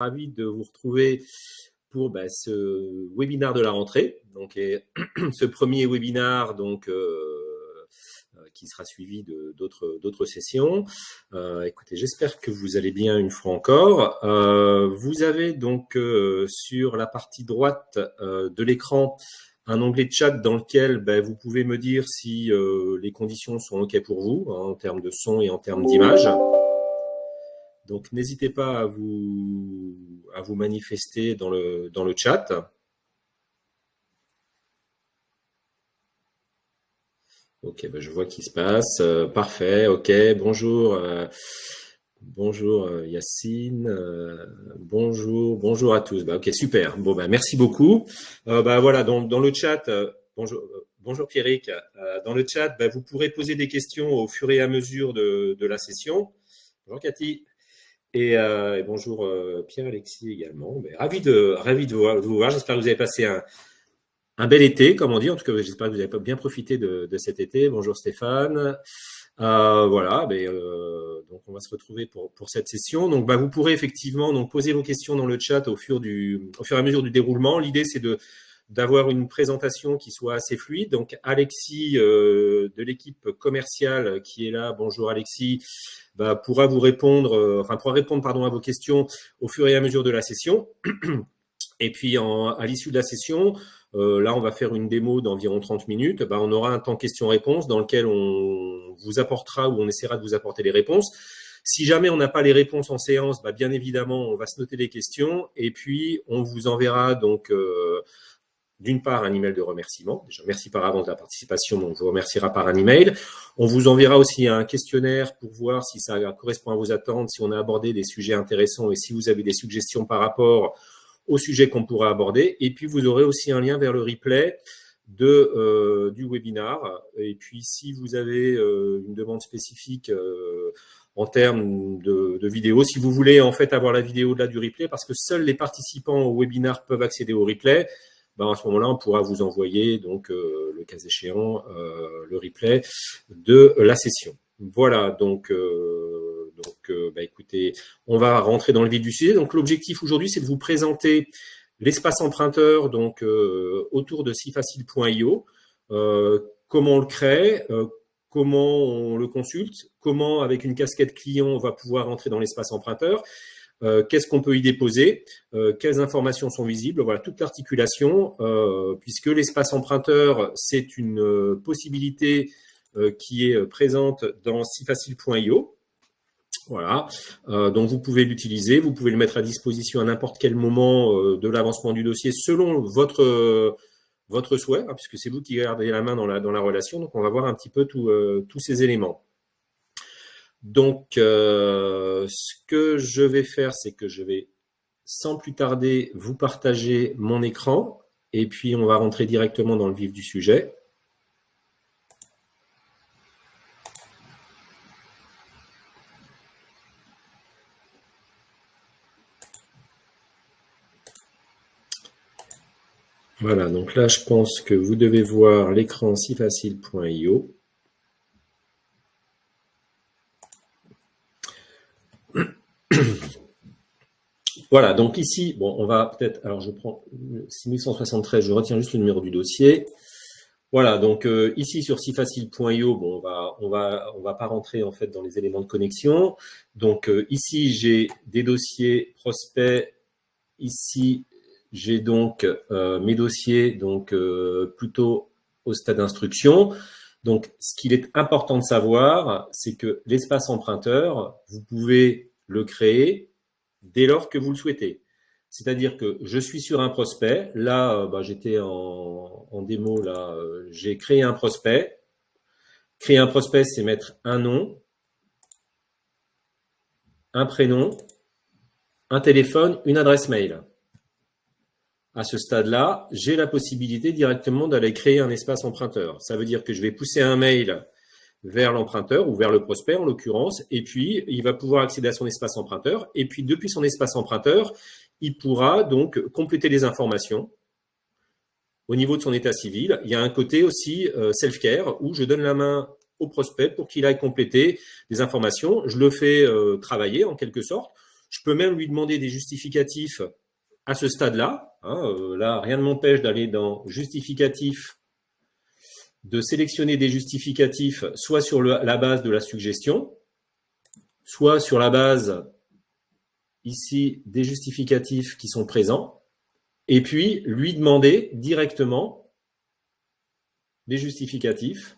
Ravi de vous retrouver pour ce webinaire de la rentrée. Donc, ce premier webinaire qui sera suivi d'autres sessions. Écoutez, j'espère que vous allez bien une fois encore. Vous avez donc sur la partie droite de l'écran un onglet de chat dans lequel vous pouvez me dire si les conditions sont OK pour vous, hein, en termes de son et en termes d'image. Donc, n'hésitez pas à vous manifester dans le chat. Ok, je vois qu'il se passe. Parfait, ok. Bonjour. Bonjour Yacine. Bonjour à tous. Ok, super. Bon, merci beaucoup. Voilà, dans le chat, bonjour Pierrick. Dans le chat, vous pourrez poser des questions au fur et à mesure de la session. Bonjour Cathy. Et bonjour Pierre-Alexis également. Ravi de vous voir. J'espère que vous avez passé un bel été, comme on dit. En tout cas, j'espère que vous avez bien profité de cet été. Bonjour Stéphane. Voilà, donc on va se retrouver pour cette session. Donc, vous pourrez effectivement poser vos questions dans le chat au fur et à mesure du déroulement. L'idée, c'est d'avoir une présentation qui soit assez fluide. Donc, Alexis de l'équipe commerciale qui est là, bonjour Alexis, pourra vous répondre, pourra répondre à vos questions au fur et à mesure de la session. Et puis, à l'issue de la session, là, on va faire une démo d'environ 30 minutes. On aura un temps questions-réponses dans lequel on vous apportera ou on essaiera de vous apporter les réponses. Si jamais on n'a pas les réponses en séance, bien évidemment, on va se noter les questions et puis on vous enverra donc d'une part un email de remerciement. Déjà, merci par avance de la participation, on vous remerciera par un email. On vous enverra aussi un questionnaire pour voir si ça correspond à vos attentes, si on a abordé des sujets intéressants et si vous avez des suggestions par rapport au sujet qu'on pourra aborder. Et puis, vous aurez aussi un lien vers le replay du webinaire. Et puis, si vous avez une demande spécifique en termes de vidéo, si vous voulez en fait avoir la vidéo de du replay, parce que seuls les participants au webinaire peuvent accéder au replay, à ce moment-là, on pourra vous envoyer, donc, le cas échéant, le replay de la session. Voilà, donc écoutez, on va rentrer dans le vif du sujet. Donc, l'objectif aujourd'hui, c'est de vous présenter l'espace emprunteur donc autour de sifacile.io, comment on le crée, comment on le consulte, comment, avec une casquette client, on va pouvoir rentrer dans l'espace emprunteur, qu'est-ce qu'on peut y déposer, quelles informations sont visibles, voilà, toute l'articulation, puisque l'espace emprunteur, c'est une possibilité qui est présente dans sifacile.io. Voilà, donc vous pouvez l'utiliser, vous pouvez le mettre à disposition à n'importe quel moment de l'avancement du dossier selon votre souhait, hein, puisque c'est vous qui gardez la main dans la relation. Donc, on va voir un petit peu tous ces éléments. Donc, ce que je vais faire, c'est que je vais, sans plus tarder, vous partager mon écran et puis on va rentrer directement dans le vif du sujet. Voilà, donc là, je pense que vous devez voir l'écran sifacile.io. Voilà, donc ici, on va peut-être, alors je prends 6173, je retiens juste le numéro du dossier. Voilà, donc ici sur sifacile.io, on va pas rentrer en fait dans les éléments de connexion. Donc ici, j'ai des dossiers prospects. Ici, j'ai donc mes dossiers donc plutôt au stade d'instruction. Donc, ce qu'il est important de savoir, c'est que l'espace emprunteur, vous pouvez le créer dès lors que vous le souhaitez. C'est-à-dire que je suis sur un prospect. Là, j'étais en démo. Là, j'ai créé un prospect. Créer un prospect, c'est mettre un nom, un prénom, un téléphone, une adresse mail. À ce stade-là, j'ai la possibilité directement d'aller créer un espace emprunteur. Ça veut dire que je vais pousser un mail vers l'emprunteur ou vers le prospect en l'occurrence, et puis il va pouvoir accéder à son espace emprunteur. Et puis depuis son espace emprunteur, il pourra donc compléter les informations au niveau de son état civil. Il y a un côté aussi self-care où je donne la main au prospect pour qu'il aille compléter des informations. Je le fais travailler en quelque sorte. Je peux même lui demander des justificatifs à ce stade-là. Là, rien ne m'empêche d'aller dans justificatifs, de sélectionner des justificatifs soit sur la base de la suggestion, soit sur la base ici des justificatifs qui sont présents, et puis lui demander directement des justificatifs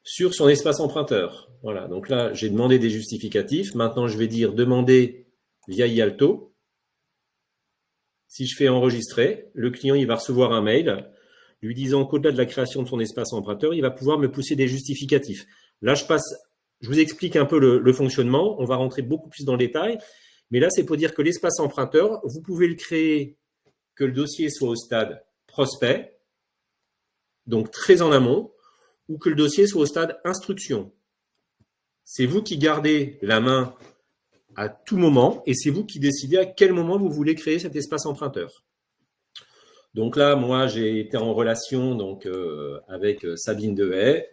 sur son espace emprunteur. Voilà, donc là, j'ai demandé des justificatifs. Maintenant, je vais dire demander via Ialto. Si je fais enregistrer, le client il va recevoir un mail lui disant qu'au-delà de la création de son espace emprunteur, il va pouvoir me pousser des justificatifs. Là, je vous explique un peu le fonctionnement. On va rentrer beaucoup plus dans le détail. Mais là, c'est pour dire que l'espace emprunteur, vous pouvez le créer, que le dossier soit au stade prospect, donc très en amont, ou que le dossier soit au stade instruction. C'est vous qui gardez la main à tout moment et c'est vous qui décidez à quel moment vous voulez créer cet espace emprunteur. Donc là, moi, j'ai été en relation avec Sabine Dehaye.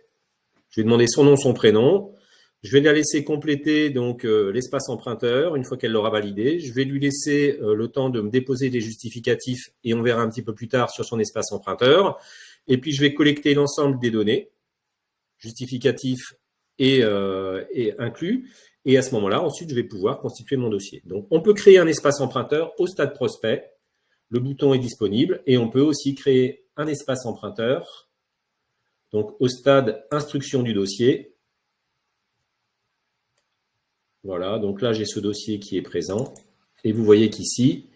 Je lui ai demandé son nom, son prénom. Je vais la laisser compléter l'espace emprunteur une fois qu'elle l'aura validé. Je vais lui laisser le temps de me déposer des justificatifs et on verra un petit peu plus tard sur son espace emprunteur. Et puis, je vais collecter l'ensemble des données, justificatifs et inclus. Et à ce moment-là, ensuite, je vais pouvoir constituer mon dossier. Donc, on peut créer un espace emprunteur au stade prospect. Le bouton est disponible et on peut aussi créer un espace emprunteur donc au stade instruction du dossier. Voilà, donc là, j'ai ce dossier qui est présent. Et vous voyez qu'ici,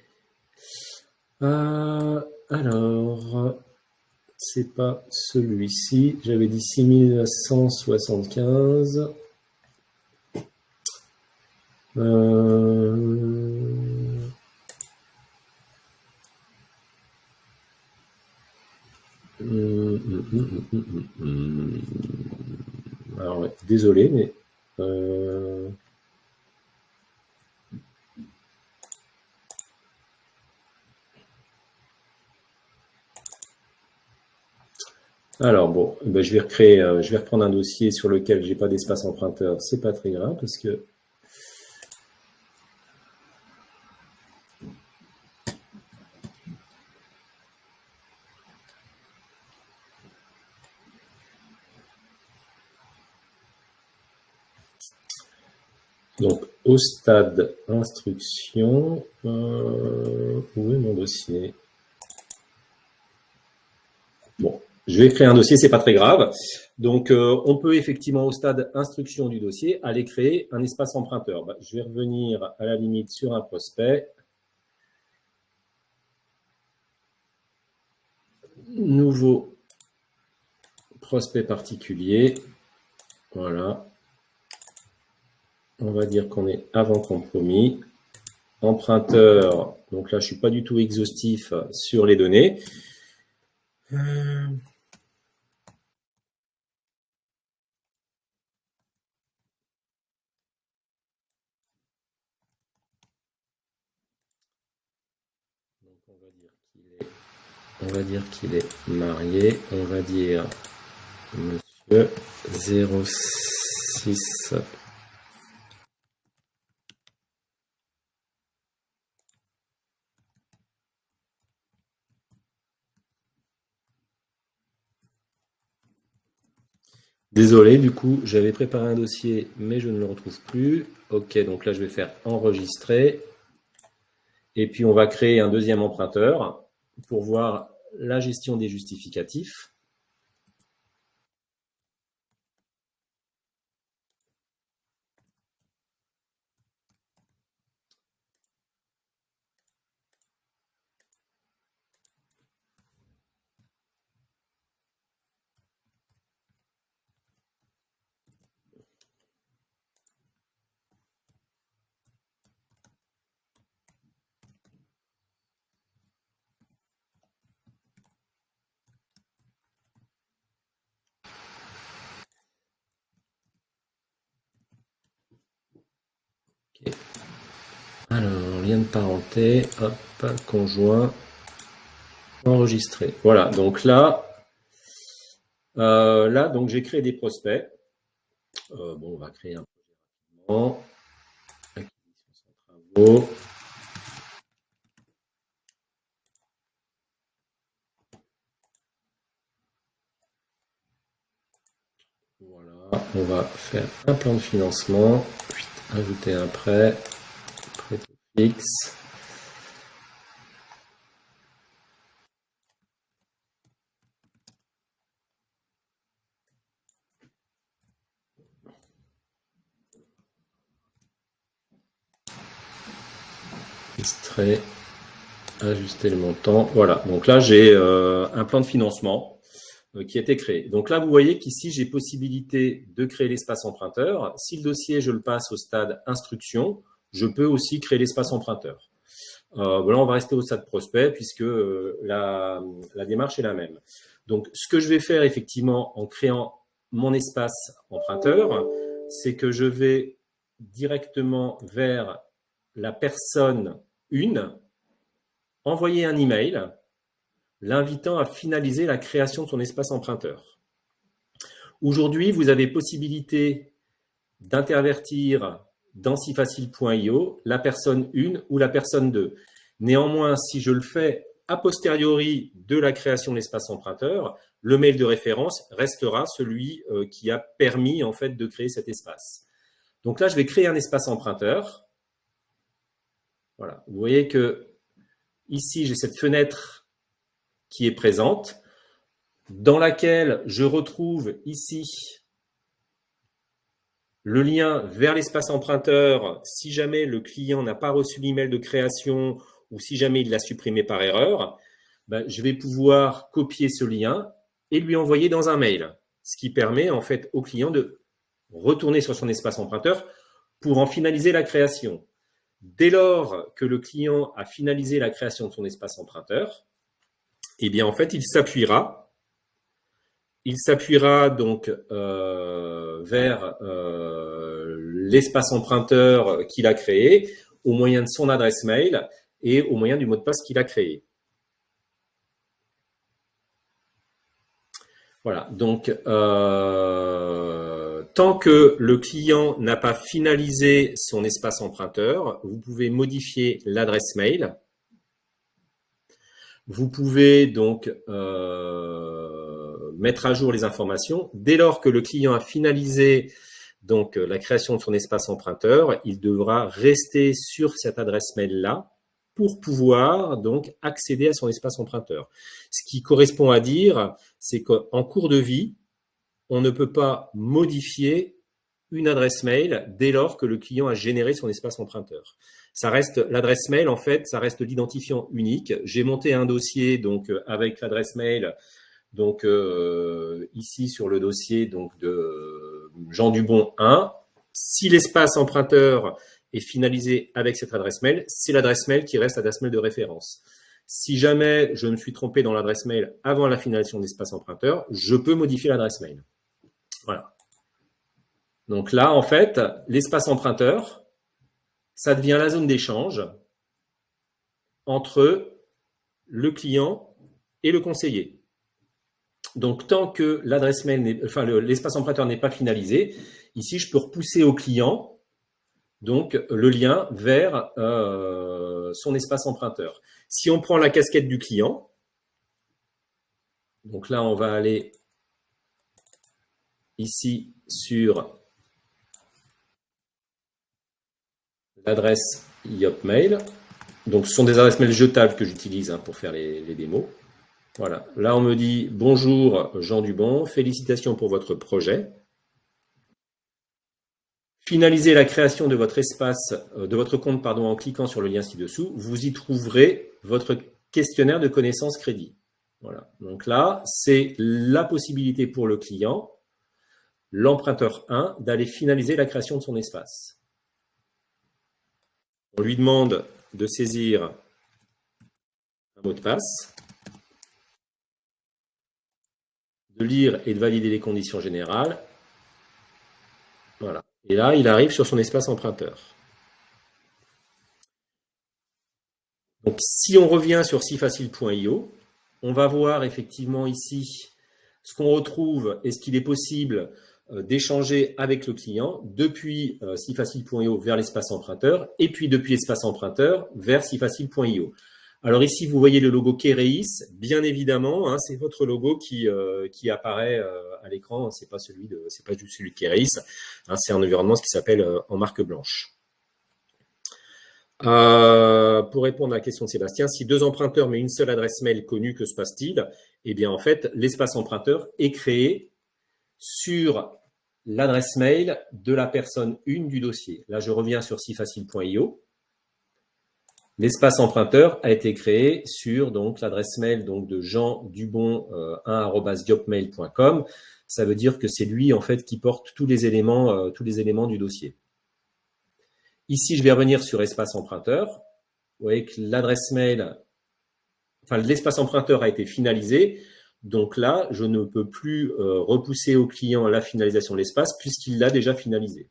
alors, c'est pas celui-ci. J'avais dit 6175. Alors, ouais, désolé, mais alors bon, ben, je vais reprendre un dossier sur lequel j'ai pas d'espace emprunteur. C'est pas très grave parce que donc au stade instruction, où est mon dossier? Bon, je vais créer un dossier, c'est pas très grave. Donc, on peut effectivement, au stade instruction du dossier, aller créer un espace emprunteur. Ben, je vais revenir à la limite sur un prospect. Nouveau prospect particulier. Voilà. On va dire qu'on est avant compromis. Emprunteur, donc là, je ne suis pas du tout exhaustif sur les données. Donc on va dire qu'il est marié. On va dire monsieur 06. Désolé, du coup, j'avais préparé un dossier, mais je ne le retrouve plus. Ok, donc là, je vais faire enregistrer. Et puis, on va créer un deuxième emprunteur pour voir la gestion des justificatifs. Okay. Alors, lien de parenté, hop, conjoint, enregistré. Voilà, donc là, donc j'ai créé des prospects. Bon, on va créer un projet. Acquisition sans travaux. Voilà, on va faire un plan de financement, ajouter un prêt fixe. Extrait, ajuster le montant. Voilà, donc là j'ai un plan de financement qui a été créé. Donc là, vous voyez qu'ici, j'ai possibilité de créer l'espace emprunteur. Si le dossier, je le passe au stade instruction, je peux aussi créer l'espace emprunteur. Là, on va rester au stade prospect puisque la démarche est la même. Donc, ce que je vais faire effectivement en créant mon espace emprunteur, c'est que je vais directement vers la personne 1, envoyer un email l'invitant à finaliser la création de son espace emprunteur. Aujourd'hui, vous avez possibilité d'intervertir dans sifacile.io la personne 1 ou la personne 2. Néanmoins, si je le fais a posteriori de la création de l'espace emprunteur, le mail de référence restera celui qui a permis en fait de créer cet espace. Donc là, je vais créer un espace emprunteur. Voilà. Vous voyez que ici, j'ai cette fenêtre qui est présente, dans laquelle je retrouve ici le lien vers l'espace emprunteur si jamais le client n'a pas reçu l'email de création ou si jamais il l'a supprimé par erreur. Ben, je vais pouvoir copier ce lien et lui envoyer dans un mail, ce qui permet en fait au client de retourner sur son espace emprunteur pour en finaliser la création. Dès lors que le client a finalisé la création de son espace emprunteur, eh bien, en fait, il s'appuiera donc vers l'espace emprunteur qu'il a créé au moyen de son adresse mail et au moyen du mot de passe qu'il a créé. Voilà, donc tant que le client n'a pas finalisé son espace emprunteur, vous pouvez modifier l'adresse mail. Vous pouvez donc mettre à jour les informations. Dès lors que le client a finalisé donc la création de son espace emprunteur, il devra rester sur cette adresse mail-là pour pouvoir donc accéder à son espace emprunteur. Ce qui correspond à dire, c'est qu'en cours de vie, on ne peut pas modifier une adresse mail dès lors que le client a généré son espace emprunteur. Ça reste l'adresse mail, en fait, ça reste l'identifiant unique. J'ai monté un dossier donc avec l'adresse mail, donc ici sur le dossier donc de Jean Dubon 1. Si l'espace emprunteur est finalisé avec cette adresse mail, c'est l'adresse mail qui reste l'adresse mail de référence. Si jamais je me suis trompé dans l'adresse mail avant la finalisation de l'espace emprunteur, je peux modifier l'adresse mail. Voilà. Donc là, en fait, l'espace emprunteur, ça devient la zone d'échange entre le client et le conseiller. Donc, tant que l'adresse mail, l'espace emprunteur n'est pas finalisé, ici, je peux repousser au client donc le lien vers son espace emprunteur. Si on prend la casquette du client, donc là, on va aller ici sur l'adresse Yopmail. Donc, ce sont des adresses mail jetables que j'utilise pour faire les démos. Voilà. Là, on me dit « Bonjour Jean Dubon, félicitations pour votre projet. Finalisez la création de votre espace, de votre compte en cliquant sur le lien ci-dessous. Vous y trouverez votre questionnaire de connaissance crédit. » Voilà. Donc là, c'est la possibilité pour le client, l'emprunteur 1, d'aller finaliser la création de son espace. On lui demande de saisir un mot de passe, de lire et de valider les conditions générales. Voilà. Et là, il arrive sur son espace emprunteur. Donc, si on revient sur sifacile.io, on va voir effectivement ici ce qu'on retrouve. Est-ce qu'il est possible d'échanger avec le client depuis sifacile.io vers l'espace emprunteur et puis depuis l'espace emprunteur vers sifacile.io. Alors ici, vous voyez le logo Kereis, bien évidemment, hein, c'est votre logo qui apparaît à l'écran, c'est pas juste celui de Kereis, hein, c'est un environnement qui s'appelle en marque blanche. Pour répondre à la question de Sébastien, si deux emprunteurs mais une seule adresse mail connue, que se passe-t-il? Eh bien, en fait, l'espace emprunteur est créé sur l'adresse mail de la personne 1 du dossier. Là, je reviens sur sifacile.io. L'espace emprunteur a été créé sur l'adresse mail de Jean Dubon 1@jobmail.com. Ça veut dire que c'est lui en fait qui porte tous les éléments du dossier. Ici, je vais revenir sur espace emprunteur. Vous voyez que l'adresse mail, l'espace emprunteur a été finalisé. Donc là, je ne peux plus repousser au client la finalisation de l'espace puisqu'il l'a déjà finalisé.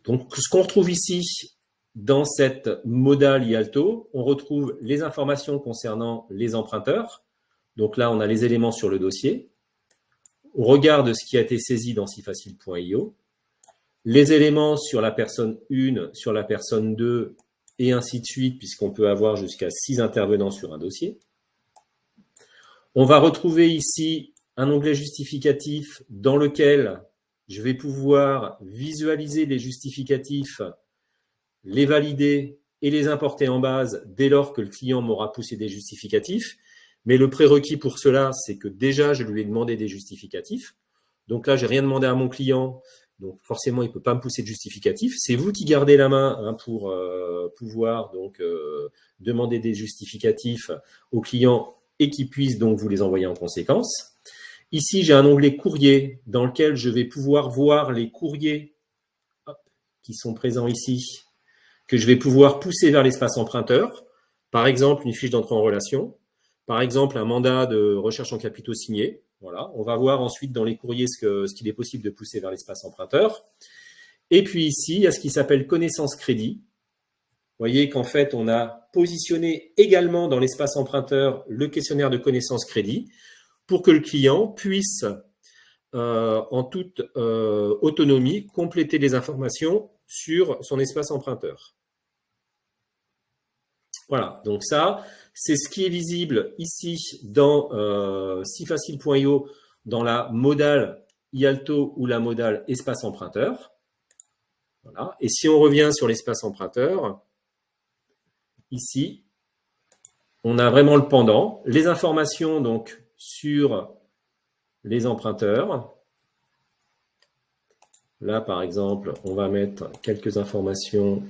Donc, ce qu'on retrouve ici dans cette modale IALTO, on retrouve les informations concernant les emprunteurs. Donc là, on a les éléments sur le dossier. On regarde ce qui a été saisi dans sifacile.io. Les éléments sur la personne 1, sur la personne 2, et ainsi de suite, puisqu'on peut avoir jusqu'à 6 intervenants sur un dossier. On va retrouver ici un onglet justificatif dans lequel je vais pouvoir visualiser les justificatifs, les valider et les importer en base dès lors que le client m'aura poussé des justificatifs. Mais le prérequis pour cela, c'est que déjà, je lui ai demandé des justificatifs. Donc là, je n'ai rien demandé à mon client. Donc forcément, il ne peut pas me pousser de justificatifs. C'est vous qui gardez la main pour pouvoir demander des justificatifs au client et qui puisse donc vous les envoyer en conséquence. Ici, j'ai un onglet courrier dans lequel je vais pouvoir voir les courriers qui sont présents ici, que je vais pouvoir pousser vers l'espace emprunteur. Par exemple, une fiche d'entrée en relation. Par exemple, un mandat de recherche en capitaux signé. Voilà. On va voir ensuite dans les courriers ce qu'il est possible de pousser vers l'espace emprunteur. Et puis ici, il y a ce qui s'appelle connaissance crédit. Vous voyez qu'en fait, on a positionné également dans l'espace emprunteur le questionnaire de connaissance crédit pour que le client puisse, en toute autonomie, compléter les informations sur son espace emprunteur. Voilà, donc ça, c'est ce qui est visible ici dans sifacile.io, dans la modale IALTO ou la modale espace emprunteur. Voilà. Et si on revient sur l'espace emprunteur, ici, on a vraiment le pendant, les informations donc sur les emprunteurs. Là, par exemple, on va mettre quelques informations.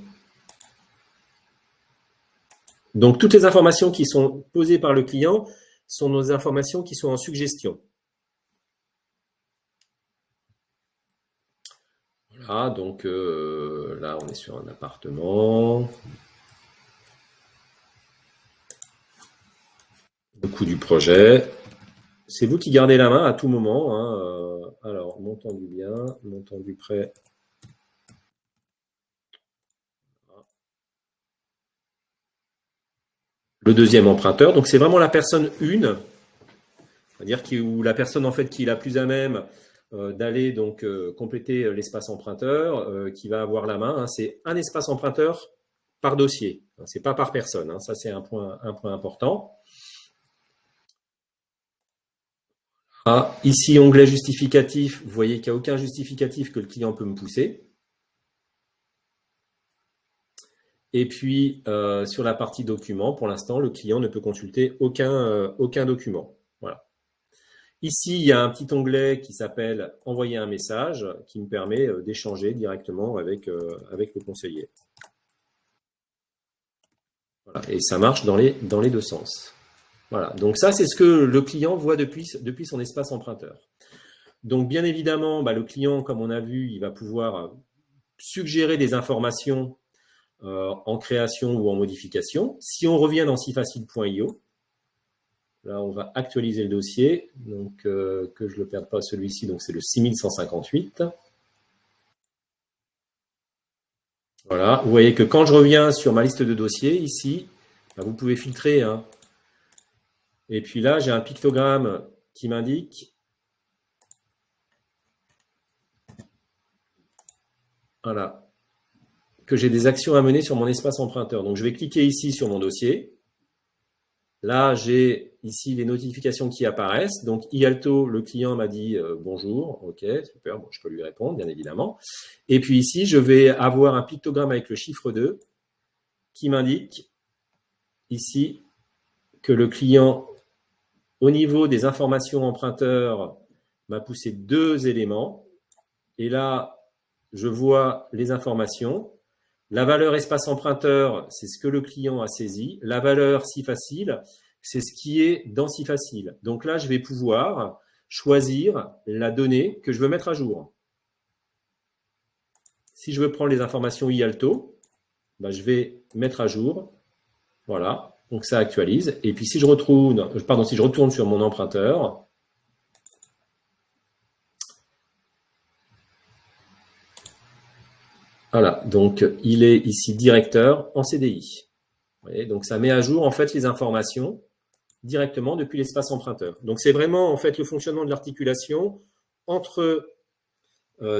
Donc, toutes les informations qui sont posées par le client sont nos informations qui sont en suggestion. Voilà, donc là, on est sur un appartement. Le coût du projet. C'est vous qui gardez la main à tout moment. Hein. Alors, montant du bien, montant du prêt. Le deuxième emprunteur, donc c'est vraiment la personne 1, c'est-à-dire la personne en fait qui est la plus à même d'aller compléter l'espace emprunteur, qui va avoir la main. Hein. C'est un espace emprunteur par dossier, c'est pas par personne. Hein. Ça c'est un point important. Ah, ici onglet justificatif, vous voyez qu'il n'y a aucun justificatif que le client peut me pousser. Et puis, sur la partie documents, pour l'instant, le client ne peut consulter aucun document. Voilà. Ici, il y a un petit onglet qui s'appelle « Envoyer un message » qui me permet d'échanger directement avec le conseiller. Voilà. Et ça marche dans les deux sens. Voilà. Donc ça, c'est ce que le client voit depuis son espace emprunteur. Donc, bien évidemment, le client, comme on a vu, il va pouvoir suggérer des informations en création ou en modification. Si on revient dans sifacile.io, là on va actualiser le dossier, donc que je ne le perde pas celui-ci, donc c'est le 6158. Voilà, vous voyez que quand je reviens sur ma liste de dossiers, ici, vous pouvez filtrer. Hein. Et puis là, j'ai un pictogramme qui m'indique voilà, que j'ai des actions à mener sur mon espace emprunteur. Donc, je vais cliquer ici sur mon dossier. Là, j'ai ici les notifications qui apparaissent. Donc, Ialto, le client m'a dit bonjour. OK, super. Bon, je peux lui répondre, bien évidemment. Et puis ici, je vais avoir un pictogramme avec le chiffre 2 qui m'indique ici que le client, au niveau des informations emprunteurs, m'a poussé 2 éléments. Et là, je vois les informations. La valeur espace emprunteur, c'est ce que le client a saisi. La valeur si facile, c'est ce qui est dans si facile. Donc là, je vais pouvoir choisir la donnée que je veux mettre à jour. Si je veux prendre les informations Ialto, ben je vais mettre à jour. Voilà, donc ça actualise. Et puis si je retourne sur mon emprunteur, voilà, donc il est ici directeur en CDI. Vous voyez, donc ça met à jour en fait les informations directement depuis l'espace emprunteur. Donc c'est vraiment en fait le fonctionnement de l'articulation entre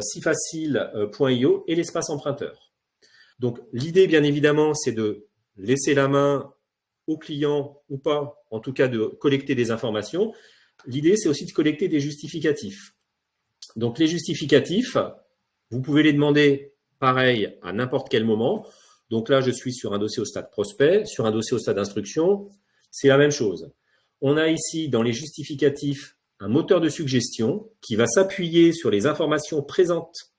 sifacile.io et l'espace emprunteur. Donc l'idée bien évidemment c'est de laisser la main au client ou pas, en tout cas de collecter des informations. L'idée c'est aussi de collecter des justificatifs. Donc les justificatifs, vous pouvez les demander pareil à n'importe quel moment. Donc là je suis sur un dossier au stade prospect, sur un dossier au stade d'instruction, c'est la même chose. On a ici dans les justificatifs un moteur de suggestion qui va s'appuyer sur les informations présentes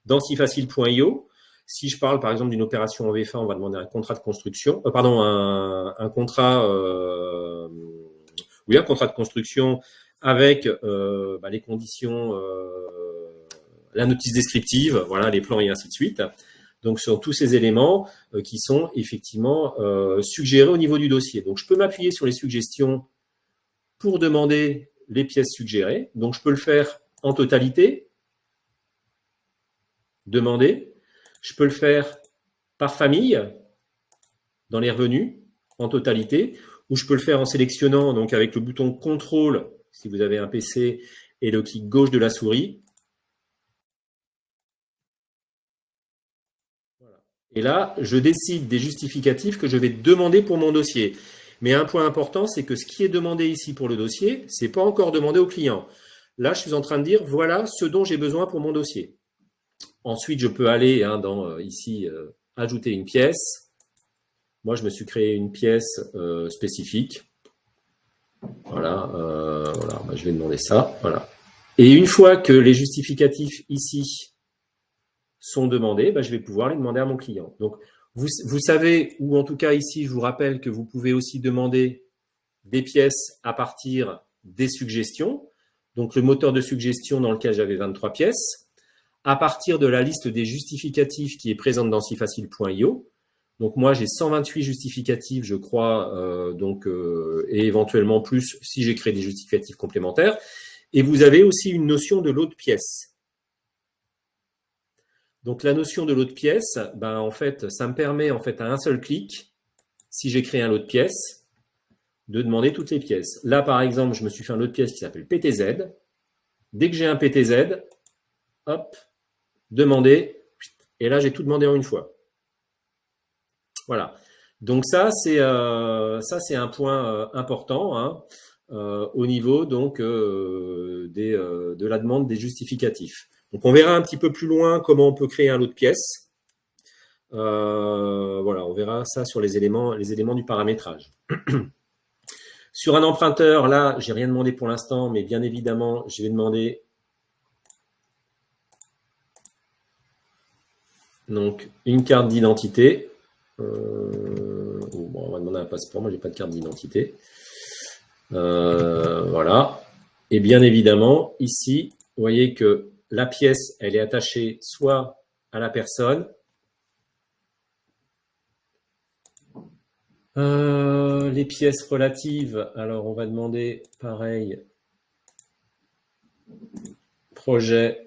dans sifacile.io. Si je parle par exemple d'une opération en VFA, on va demander un contrat de construction, un contrat de construction avec les conditions, la notice descriptive, voilà, les plans et ainsi de suite. Donc, ce sont tous ces éléments qui sont effectivement suggérés au niveau du dossier. Donc, je peux m'appuyer sur les suggestions pour demander les pièces suggérées. Donc, je peux le faire en totalité, demander. Je peux le faire par famille, dans les revenus, en totalité, ou je peux le faire en sélectionnant, donc avec le bouton contrôle, si vous avez un PC, et le clic gauche de la souris. Et là, je décide des justificatifs que je vais demander pour mon dossier. Mais un point important, c'est que ce qui est demandé ici pour le dossier, ce n'est pas encore demandé au client. Là, je suis en train de dire, voilà ce dont j'ai besoin pour mon dossier. Ensuite, je peux aller dans ici, ajouter une pièce. Moi, je me suis créé une pièce spécifique. Voilà, je vais demander ça. Voilà. Et une fois que les justificatifs ici sont demandés, je vais pouvoir les demander à mon client. Donc, vous savez, ou en tout cas ici, je vous rappelle que vous pouvez aussi demander des pièces à partir des suggestions. Donc, le moteur de suggestion dans lequel j'avais 23 pièces, à partir de la liste des justificatifs qui est présente dans sifacile.io. Donc, moi, j'ai 128 justificatifs, je crois, et éventuellement plus si j'ai créé des justificatifs complémentaires. Et vous avez aussi une notion de lot de pièces. Donc, la notion de lot de pièces, en fait, ça me permet, en fait, à un seul clic, si j'ai créé un lot de pièces, de demander toutes les pièces. Là, par exemple, je me suis fait un lot de pièces qui s'appelle PTZ. Dès que j'ai un PTZ, hop, demander, et là, j'ai tout demandé en une fois. Voilà. Donc, ça, c'est un point important au niveau donc, de la demande des justificatifs. Donc, on verra un petit peu plus loin comment on peut créer un lot de pièces. Voilà, on verra ça sur les éléments du paramétrage. Sur un emprunteur, là, j'ai rien demandé pour l'instant, mais bien évidemment, je vais demander donc une carte d'identité. On va demander un passeport. Moi, j'ai pas de carte d'identité. Voilà. Et bien évidemment, ici, vous voyez que la pièce, elle est attachée soit à la personne, les pièces relatives, alors on va demander pareil, projet,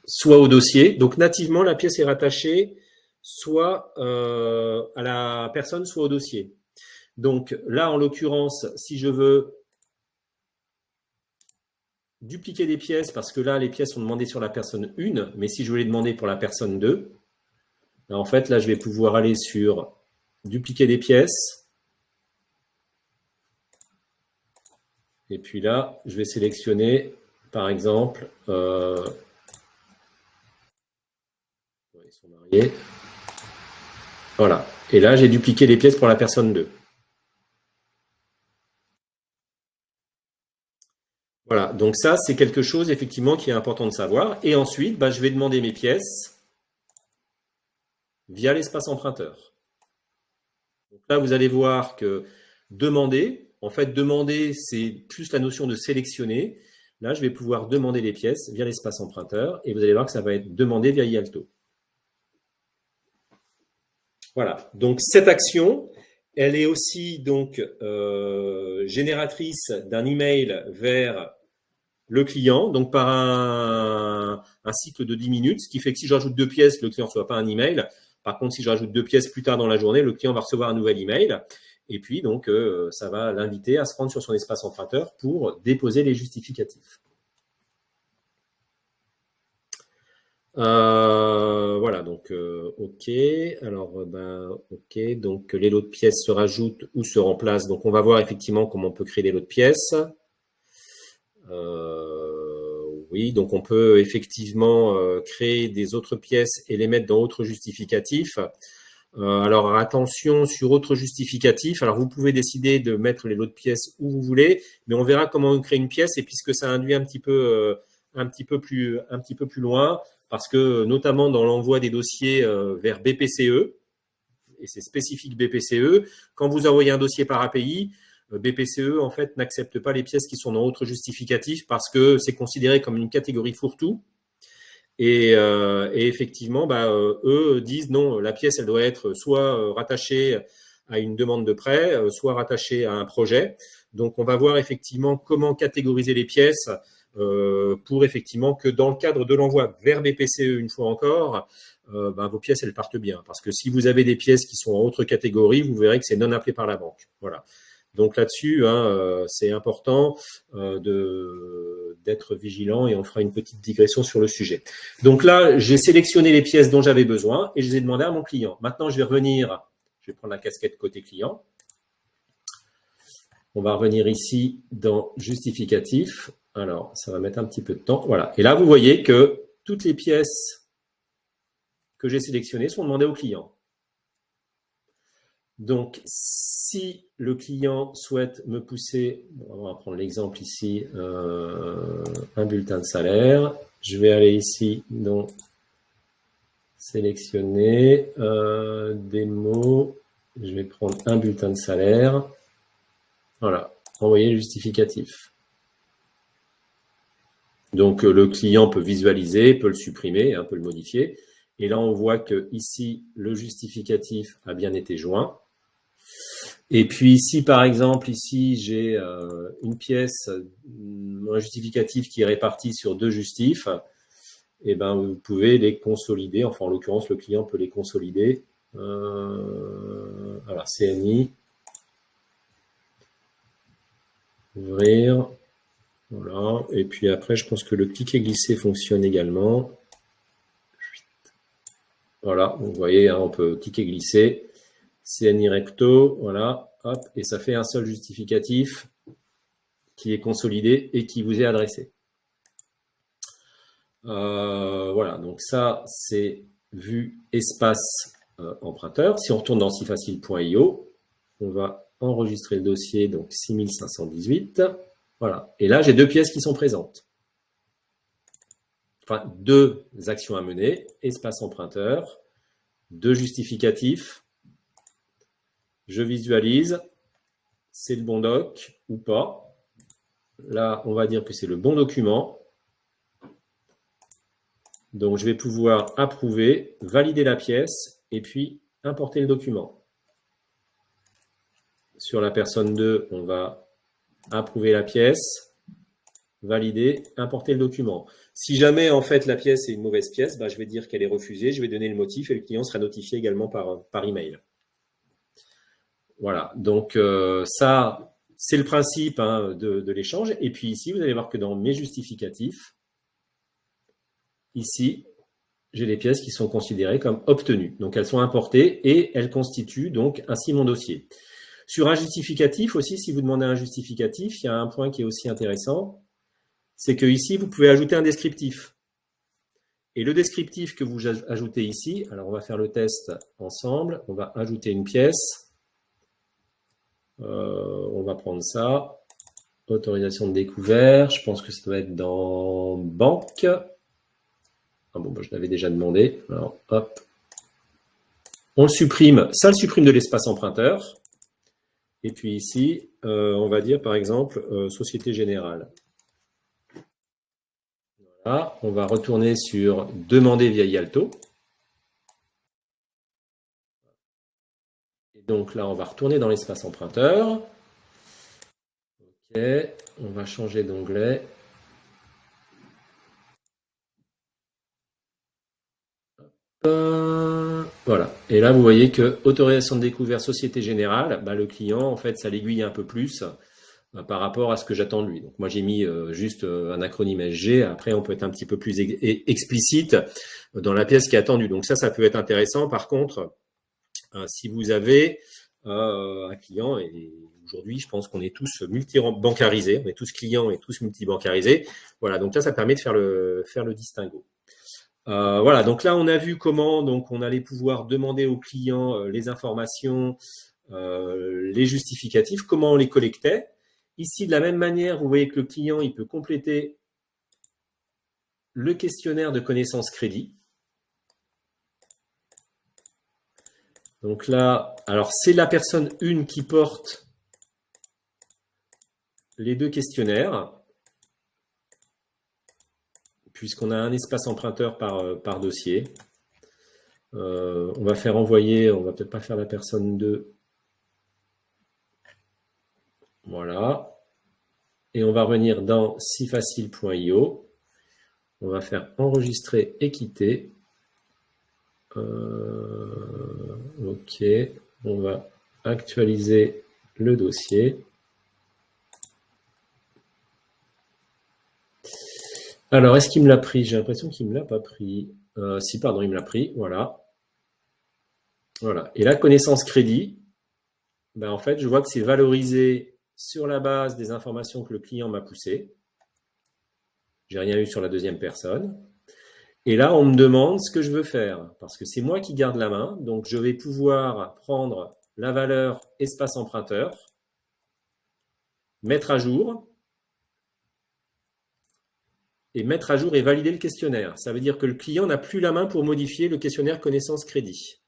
soit au dossier. Donc nativement, la pièce est rattachée soit à la personne, soit au dossier. Donc là, en l'occurrence, si je veux dupliquer des pièces parce que là, les pièces sont demandées sur la personne 1, mais si je veux les demander pour la personne 2, là, en fait, là, je vais pouvoir aller sur dupliquer des pièces. Et puis là, je vais sélectionner, par exemple, ils sont mariés. Voilà. Et là, j'ai dupliqué les pièces pour la personne 2. Voilà. Donc ça, c'est quelque chose, effectivement, qui est important de savoir. Et ensuite, je vais demander mes pièces via l'espace emprunteur. Donc là, vous allez voir que demander, en fait, demander, c'est plus la notion de sélectionner. Là, je vais pouvoir demander les pièces via l'espace emprunteur et vous allez voir que ça va être demandé via Ialto. Voilà. Donc, cette action, elle est aussi donc génératrice d'un email vers le client, donc par un cycle de 10 minutes, ce qui fait que si je rajoute 2 pièces, le client ne reçoit pas un email. Par contre, si je rajoute 2 pièces plus tard dans la journée, le client va recevoir un nouvel email. Et puis, donc, ça va l'inviter à se rendre sur son espace emprunteur pour déposer les justificatifs. Voilà, donc, OK. Alors, OK. Donc, les lots de pièces se rajoutent ou se remplacent. Donc, on va voir effectivement comment on peut créer des lots de pièces. Oui, donc on peut effectivement créer des autres pièces et les mettre dans autres justificatifs. Alors attention sur autres justificatifs. Alors vous pouvez décider de mettre les lots de pièces où vous voulez, mais on verra comment on crée une pièce et puisque ça induit un petit peu plus loin, parce que notamment dans l'envoi des dossiers vers BPCE, et c'est spécifique BPCE, quand vous envoyez un dossier par API, BPCE, en fait, n'accepte pas les pièces qui sont dans autre justificatif parce que c'est considéré comme une catégorie fourre-tout. Et effectivement, eux disent non, la pièce, elle doit être soit rattachée à une demande de prêt, soit rattachée à un projet. Donc, on va voir effectivement comment catégoriser les pièces pour effectivement que dans le cadre de l'envoi vers BPCE, une fois encore, vos pièces, elles partent bien. Parce que si vous avez des pièces qui sont en autre catégorie, vous verrez que c'est non appelé par la banque. Voilà. Donc là-dessus, c'est important d'être vigilant et on fera une petite digression sur le sujet. Donc là, j'ai sélectionné les pièces dont j'avais besoin et je les ai demandées à mon client. Maintenant, je vais revenir, je vais prendre la casquette côté client. On va revenir ici dans justificatif. Alors, ça va mettre un petit peu de temps. Voilà. Et là, vous voyez que toutes les pièces que j'ai sélectionnées sont demandées au client. Donc, si le client souhaite me pousser, on va prendre l'exemple ici, un bulletin de salaire. Je vais aller ici dans sélectionner démo. Je vais prendre un bulletin de salaire. Voilà, envoyer le justificatif. Donc, le client peut visualiser, peut le supprimer, peut le modifier. Et là, on voit que ici, le justificatif a bien été joint. Et puis, si par exemple, ici, j'ai une pièce, un justificatif qui est réparti sur 2 justifs, et vous pouvez les consolider. Enfin, en l'occurrence, le client peut les consolider. Voilà, CNI. Ouvrir. Voilà. Et puis après, je pense que le cliquer glisser fonctionne également. Voilà, vous voyez, on peut cliquer glisser. CNI recto, voilà, hop, et ça fait un seul justificatif qui est consolidé et qui vous est adressé. Voilà, donc ça, c'est vue espace emprunteur. Si on retourne dans sifacile.io, on va enregistrer le dossier, donc 6518. Voilà, et là, j'ai 2 pièces qui sont présentes. Enfin, 2 actions à mener, espace emprunteur, 2 justificatifs. Je visualise, c'est le bon doc ou pas. Là, on va dire que c'est le bon document. Donc, je vais pouvoir approuver, valider la pièce et puis importer le document. Sur la personne 2, on va approuver la pièce, valider, importer le document. Si jamais, en fait, la pièce est une mauvaise pièce, je vais dire qu'elle est refusée, je vais donner le motif et le client sera notifié également par email. Voilà, donc ça, C'est le principe de l'échange. Et puis ici, vous allez voir que dans mes justificatifs, ici, j'ai les pièces qui sont considérées comme obtenues. Donc, elles sont importées et elles constituent donc ainsi mon dossier. Sur un justificatif aussi, si vous demandez un justificatif, il y a un point qui est aussi intéressant, c'est que ici, vous pouvez ajouter un descriptif. Et le descriptif que vous ajoutez ici, alors on va faire le test ensemble, on va ajouter une pièce. On va prendre ça, autorisation de découvert, je pense que ça doit être dans banque. Ah bon, je l'avais déjà demandé. Alors, hop. On le supprime, ça le supprime de l'espace emprunteur. Et puis ici, on va dire par exemple Société Générale. Voilà, on va retourner sur demander via Yalto. Et donc là, on va retourner dans l'espace emprunteur. OK, on va changer d'onglet. Voilà. Et là, vous voyez que autorisation de découvert Société Générale, le client, en fait, ça l'aiguille un peu plus par rapport à ce que j'attends de lui. Donc, moi, j'ai mis juste un acronyme SG. Après, on peut être un petit peu plus explicite dans la pièce qui est attendue. Donc, ça peut être intéressant. Par contre, si vous avez un client, et aujourd'hui, je pense qu'on est tous multi-bancarisés, on est tous clients et tous multi-bancarisés. Voilà. Donc, là, ça permet de faire le distinguo. Voilà, donc là, on a vu comment donc on allait pouvoir demander aux clients les informations, les justificatifs, comment on les collectait. Ici, de la même manière, vous voyez que le client, il peut compléter le questionnaire de connaissance crédit. Donc là, alors c'est la personne 1 qui porte les deux questionnaires, puisqu'on a un espace emprunteur par dossier. On va faire envoyer, on va peut-être pas faire la personne 2. Voilà. Et on va revenir dans sifacile.io. On va faire enregistrer et quitter. OK. On va actualiser le dossier. Alors, est-ce qu'il me l'a pris? J'ai l'impression qu'il ne me l'a pas pris. Si, pardon, il me l'a pris. Voilà. Voilà. Et la connaissance crédit, en fait, je vois que c'est valorisé sur la base des informations que le client m'a poussées. J'ai rien eu sur la deuxième personne. Et là, on me demande ce que je veux faire, parce que c'est moi qui garde la main. Donc, je vais pouvoir prendre la valeur espace emprunteur, mettre à jour, et mettre à jour et valider le questionnaire. Ça veut dire que le client n'a plus la main pour modifier le questionnaire connaissance crédit.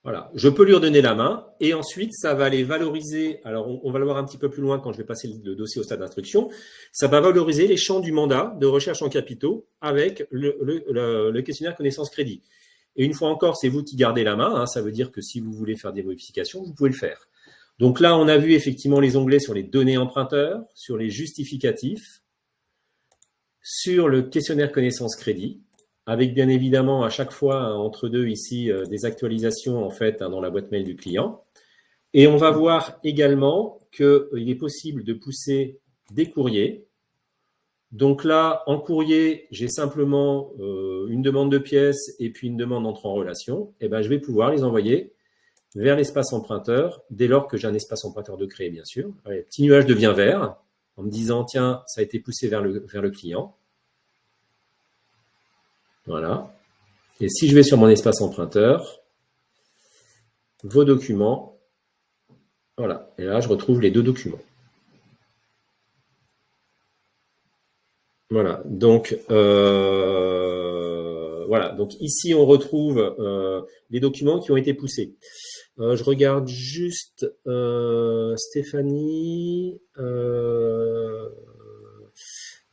Voilà, je peux lui redonner la main et ensuite, ça va aller valoriser, alors on va le voir un petit peu plus loin quand je vais passer le dossier au stade d'instruction, ça va valoriser les champs du mandat de recherche en capitaux avec le questionnaire connaissance crédit. Et une fois encore, c'est vous qui gardez la main, ça veut dire que si vous voulez faire des modifications, vous pouvez le faire. Donc là, on a vu effectivement les onglets sur les données emprunteurs, sur les justificatifs, sur le questionnaire connaissance crédit, avec bien évidemment à chaque fois entre deux ici des actualisations en fait dans la boîte mail du client. Et on va voir également qu'il est possible de pousser des courriers. Donc là, en courrier, j'ai simplement une demande de pièces et puis une demande d'entrée en relation. Et je vais pouvoir les envoyer vers l'espace emprunteur, dès lors que j'ai un espace emprunteur de créer, bien sûr. Allez, petit nuage devient vert, en me disant, tiens, ça a été poussé vers le client. Voilà. Et si je vais sur mon espace emprunteur, vos documents, voilà. Et là, je retrouve les deux documents. Voilà. Donc, voilà. Donc ici, on retrouve les documents qui ont été poussés. Je regarde juste Stéphanie.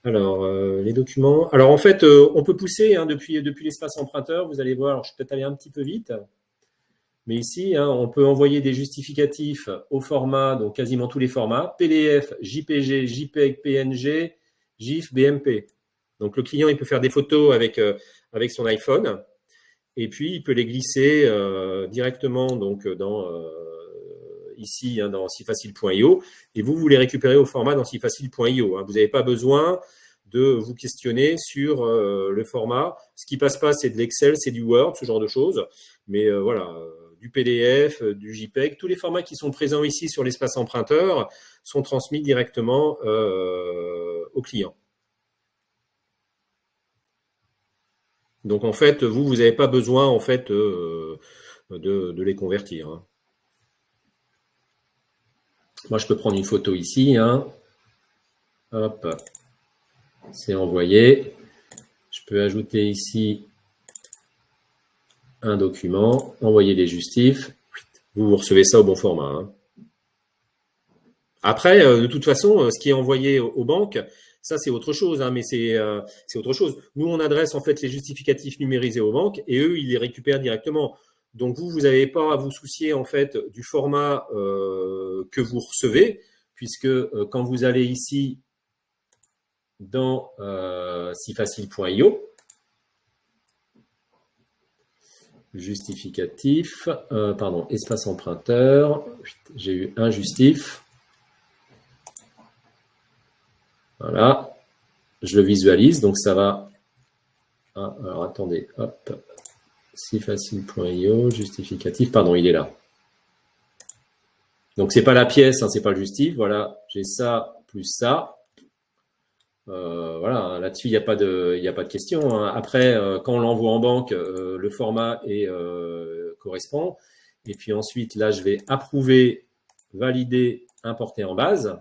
Alors, les documents. Alors, en fait, on peut pousser depuis l'espace emprunteur. Vous allez voir, alors, je vais peut-être aller un petit peu vite. Mais ici, on peut envoyer des justificatifs au format, donc quasiment tous les formats, PDF, JPG, JPEG, PNG, GIF, BMP. Donc, le client, il peut faire des photos avec son iPhone. Et puis, il peut les glisser directement donc, dans ici hein, dans sifacile.io et vous les récupérez au format dans sifacile.io. Hein. Vous n'avez pas besoin de vous questionner sur le format. Ce qui passe pas, c'est de l'Excel, c'est du Word, ce genre de choses. Mais voilà, du PDF, du JPEG, tous les formats qui sont présents ici sur l'espace emprunteur sont transmis directement au client. Donc en fait, vous n'avez pas besoin en fait de les convertir. Hein. Moi, je peux prendre une photo ici. Hein. Hop, c'est envoyé. Je peux ajouter ici un document, envoyer les justifs. Vous recevez ça au bon format. Hein. Après, de toute façon, ce qui est envoyé aux banques, ça c'est autre chose, hein, mais c'est autre chose. Nous, on adresse en fait les justificatifs numérisés aux banques et eux, ils les récupèrent directement. Donc vous n'avez pas à vous soucier en fait du format que vous recevez, puisque quand vous allez ici dans sifacile.io, justificatif, pardon, espace emprunteur, j'ai eu un justif. Voilà, je le visualise, donc ça va. Ah, alors attendez, hop, sifacile.io, justificatif, pardon, il est là. Donc c'est pas la pièce, hein, c'est pas le justif. Voilà, j'ai ça plus ça. Voilà, là-dessus il n'y a pas de question. Hein. Après, quand on l'envoie en banque, le format correspond. Et puis ensuite, là, je vais approuver, valider, importer en base.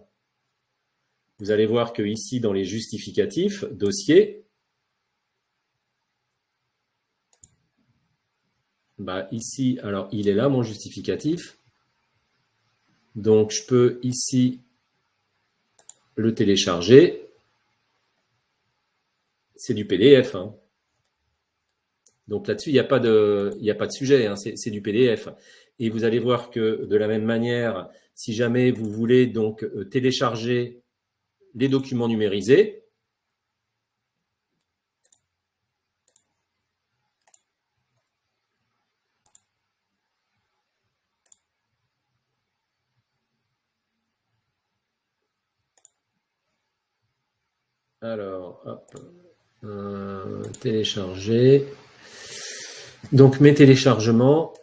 Vous allez voir que ici, dans les justificatifs, dossier, bah ici, alors il est là mon justificatif. Donc je peux ici le télécharger. C'est du PDF. Hein. Donc là-dessus, il n'y a pas de sujet, hein, c'est du PDF. Et vous allez voir que de la même manière, si jamais vous voulez donc télécharger les documents numérisés, alors, hop, télécharger. Donc, mes téléchargements.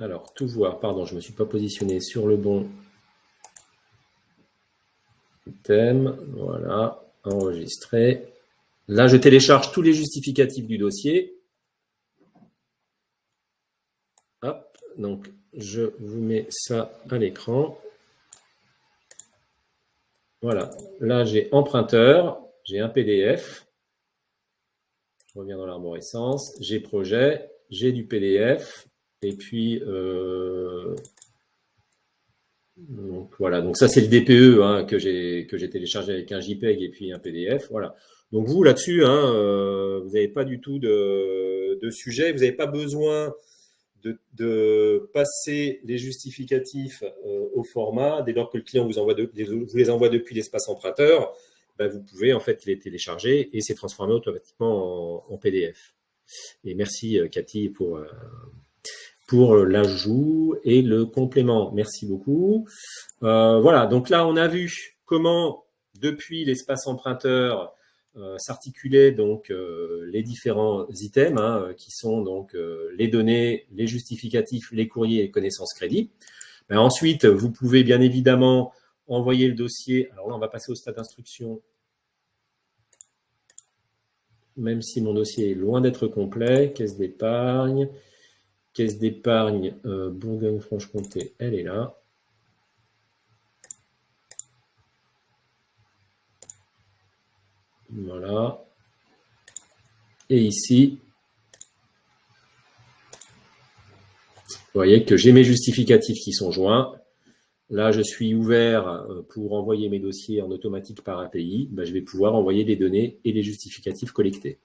Alors, tout voir. Pardon, je ne me suis pas positionné sur le bon thème. Voilà, enregistrer. Là, je télécharge tous les justificatifs du dossier. Hop, donc je vous mets ça à l'écran. Voilà, là j'ai emprunteur, j'ai un PDF. Je reviens dans l'arborescence, j'ai projet, j'ai du PDF. Et puis, donc voilà, donc ça c'est le DPE hein, que j'ai téléchargé avec un JPEG et puis un PDF. Voilà. Donc vous là-dessus, hein, vous n'avez pas du tout de sujet, vous n'avez pas besoin de passer les justificatifs au format. Dès lors que le client vous les envoie depuis l'espace emprunteur, ben vous pouvez en fait les télécharger et c'est transformé automatiquement en PDF. Et merci Cathy pour l'ajout et le complément. Merci beaucoup. Voilà, donc là, on a vu comment, depuis l'espace emprunteur, s'articulaient donc les différents items, hein, qui sont donc les données, les justificatifs, les courriers et connaissances crédit. Ben, ensuite, vous pouvez bien évidemment envoyer le dossier. Alors là, on va passer au stade d'instruction, même si mon dossier est loin d'être complet. Caisse d'épargne. Caisse d'épargne Bourgogne-Franche-Comté, elle est là. Voilà. Et ici, vous voyez que j'ai mes justificatifs qui sont joints. Là, je suis ouvert pour envoyer mes dossiers en automatique par API. Ben, je vais pouvoir envoyer les données et les justificatifs collectés.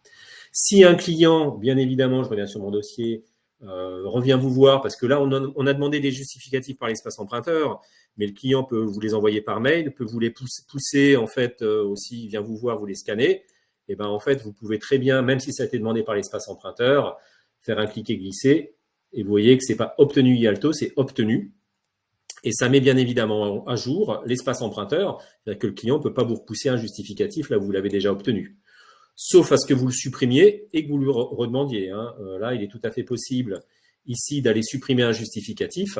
Si un client, bien évidemment, je reviens sur mon dossier, revient vous voir, parce que là, on a demandé des justificatifs par l'espace emprunteur, mais le client peut vous les envoyer par mail, peut vous les pousser en fait aussi, il vient vous voir, vous les scannez, et ben en fait, vous pouvez très bien, même si ça a été demandé par l'espace emprunteur, faire un cliquer-glisser, et vous voyez que ce n'est pas obtenu IALTO, c'est obtenu. Et ça met bien évidemment à jour l'espace emprunteur, c'est-à-dire que le client ne peut pas vous repousser un justificatif là où vous l'avez déjà obtenu. Sauf à ce que vous le supprimiez et que vous le redemandiez. Hein. Là, il est tout à fait possible ici d'aller supprimer un justificatif,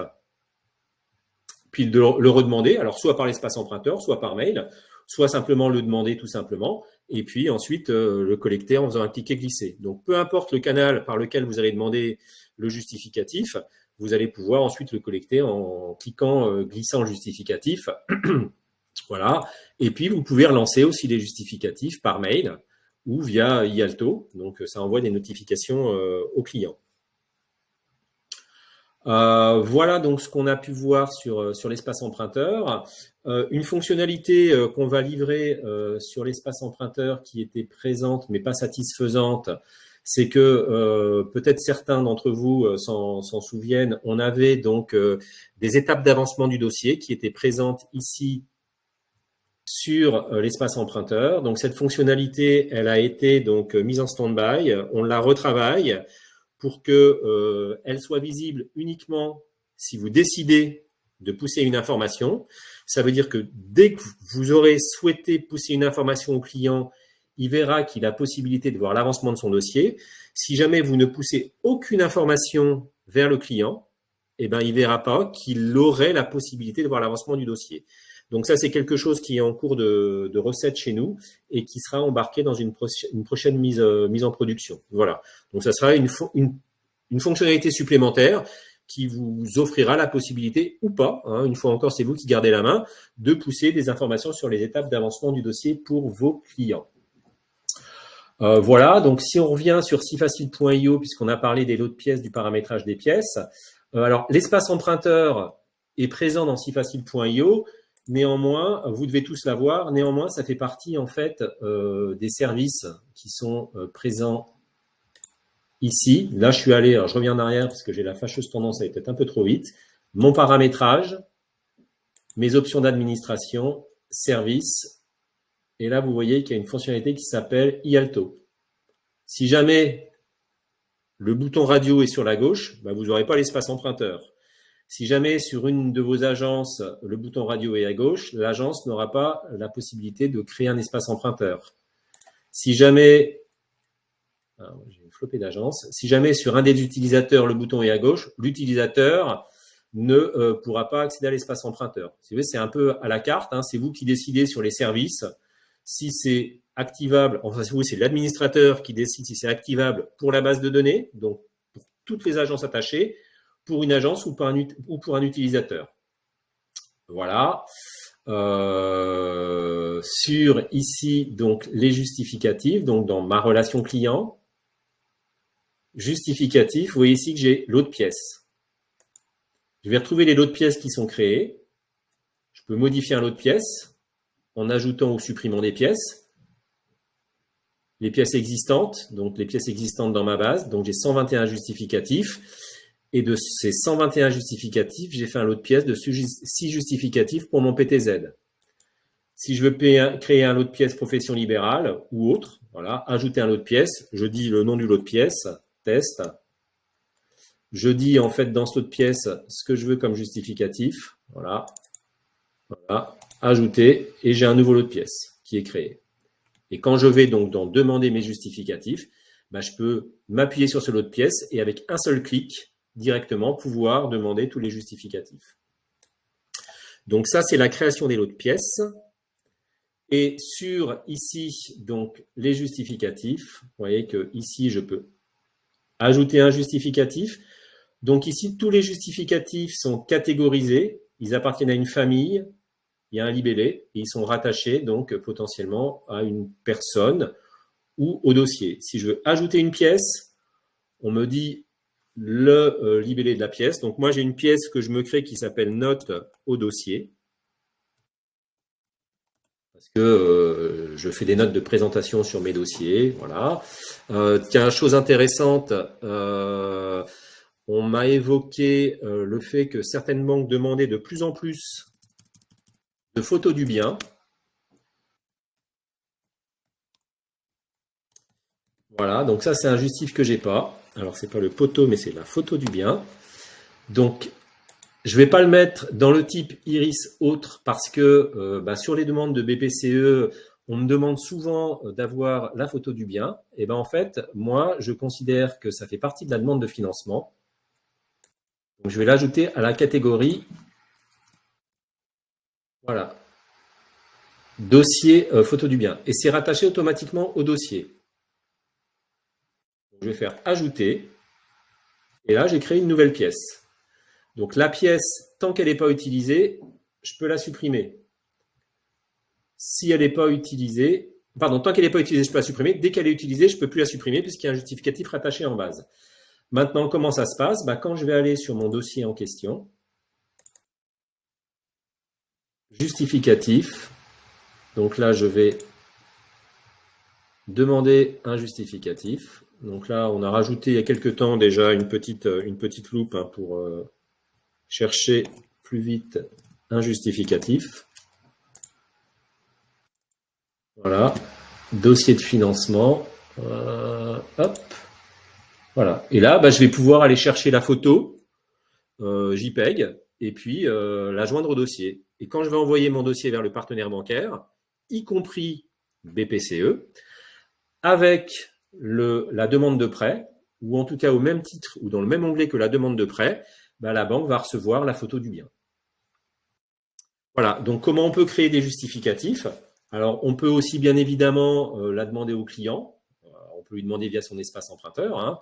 puis de le redemander, alors soit par l'espace emprunteur, soit par mail, soit simplement le demander tout simplement, et puis ensuite le collecter en faisant un cliquer-glisser. Donc peu importe le canal par lequel vous allez demander le justificatif, vous allez pouvoir ensuite le collecter en cliquant, glissant le justificatif. Voilà. Et puis vous pouvez relancer aussi les justificatifs par mail ou via IALTO, donc ça envoie des notifications aux clients. Voilà donc ce qu'on a pu voir sur l'espace emprunteur. Une fonctionnalité qu'on va livrer sur l'espace emprunteur qui était présente mais pas satisfaisante, c'est que peut-être certains d'entre vous s'en souviennent, on avait donc des étapes d'avancement du dossier qui étaient présentes ici sur l'espace emprunteur. Donc cette fonctionnalité, elle a été donc mise en stand-by, on la retravaille pour qu'elle soit visible uniquement si vous décidez de pousser une information. Ça veut dire que dès que vous aurez souhaité pousser une information au client, il verra qu'il a possibilité de voir l'avancement de son dossier. Si jamais vous ne poussez aucune information vers le client, eh ben, il ne verra pas qu'il aurait la possibilité de voir l'avancement du dossier. Donc ça, c'est quelque chose qui est en cours de recette chez nous et qui sera embarqué dans une prochaine mise en production. Voilà. Donc ça sera une fonctionnalité supplémentaire qui vous offrira la possibilité ou pas, hein, une fois encore, c'est vous qui gardez la main, de pousser des informations sur les étapes d'avancement du dossier pour vos clients. Voilà, donc si on revient sur sifacile.io, puisqu'on a parlé des lots de pièces, du paramétrage des pièces, alors l'espace emprunteur est présent dans sifacile.io. Néanmoins, vous devez tous l'avoir. Néanmoins, ça fait partie en fait des services qui sont présents ici. Là, je suis allé, alors je reviens en arrière parce que j'ai la fâcheuse tendance à aller peut-être un peu trop vite. Mon paramétrage, mes options d'administration, services. Et là, vous voyez qu'il y a une fonctionnalité qui s'appelle IALTO. Si jamais le bouton radio est sur la gauche, bah, vous n'aurez pas l'espace emprunteur. Si jamais sur une de vos agences, le bouton radio est à gauche, l'agence n'aura pas la possibilité de créer un espace emprunteur. Si jamais, j'ai une flopée d'agences, si jamais sur un des utilisateurs, le bouton est à gauche, l'utilisateur ne pourra pas accéder à l'espace emprunteur. C'est un peu à la carte, hein, c'est vous qui décidez sur les services. Si c'est activable, enfin c'est l'administrateur qui décide si c'est activable pour la base de données, donc pour toutes les agences attachées, pour une agence ou pour un utilisateur. Voilà. Sur ici, donc les justificatifs, donc dans ma relation client, justificatif, vous voyez ici que j'ai lot de pièces. Je vais retrouver les lots de pièces qui sont créés. Je peux modifier un lot de pièces en ajoutant ou supprimant des pièces. Les pièces existantes, donc les pièces existantes dans ma base, donc j'ai 121 justificatifs. Et de ces 121 justificatifs, j'ai fait un lot de pièces de 6 justificatifs pour mon PTZ. Si je veux créer un lot de pièces profession libérale ou autre, voilà, ajouter un lot de pièces, je dis le nom du lot de pièces, test. Je dis en fait dans ce lot de pièces ce que je veux comme justificatif, voilà, ajouter, et j'ai un nouveau lot de pièces qui est créé. Et quand je vais donc demander mes justificatifs, bah, je peux m'appuyer sur ce lot de pièces et avec un seul clic, directement pouvoir demander tous les justificatifs. Donc ça, c'est la création des lots de pièces. Et sur ici, donc les justificatifs, vous voyez que ici, je peux ajouter un justificatif. Donc ici, tous les justificatifs sont catégorisés, ils appartiennent à une famille, il y a un libellé, et ils sont rattachés donc potentiellement à une personne ou au dossier. Si je veux ajouter une pièce, on me dit le libellé de la pièce. Donc moi, j'ai une pièce que je me crée qui s'appelle note au dossier. Parce que je fais des notes de présentation sur mes dossiers. Voilà. Tiens, chose intéressante, on m'a évoqué le fait que certaines banques demandaient de plus en plus de photos du bien. Voilà, donc ça c'est un justif que j'ai pas. Alors c'est pas le poteau, mais c'est la photo du bien. Donc je vais pas le mettre dans le type iris autre parce que sur les demandes de BPCE, on me demande souvent d'avoir la photo du bien. Et ben en fait, moi je considère que ça fait partie de la demande de financement. Donc je vais l'ajouter à la catégorie, voilà, dossier photo du bien. Et c'est rattaché automatiquement au dossier. Donc, je vais faire ajouter. Et là, j'ai créé une nouvelle pièce. Donc la pièce, tant qu'elle n'est pas utilisée, je peux la supprimer. Si elle n'est pas utilisée, pardon, tant qu'elle n'est pas utilisée, je peux la supprimer. Dès qu'elle est utilisée, je ne peux plus la supprimer puisqu'il y a un justificatif rattaché en base. Maintenant, comment ça se passe? Quand je vais aller sur mon dossier en question, justificatif, donc là, je vais demander un justificatif. Donc là, on a rajouté il y a quelques temps déjà une petite loupe pour chercher plus vite un justificatif. Voilà, dossier de financement. Hop. Voilà. Et là, je vais pouvoir aller chercher la photo JPEG et puis la joindre au dossier. Et quand je vais envoyer mon dossier vers le partenaire bancaire, y compris BPCE, avec la demande de prêt, ou en tout cas au même titre ou dans le même onglet que la demande de prêt, la banque va recevoir la photo du bien. Voilà, donc comment on peut créer des justificatifs? Alors, on peut aussi bien évidemment la demander au client. On peut lui demander via son espace emprunteur,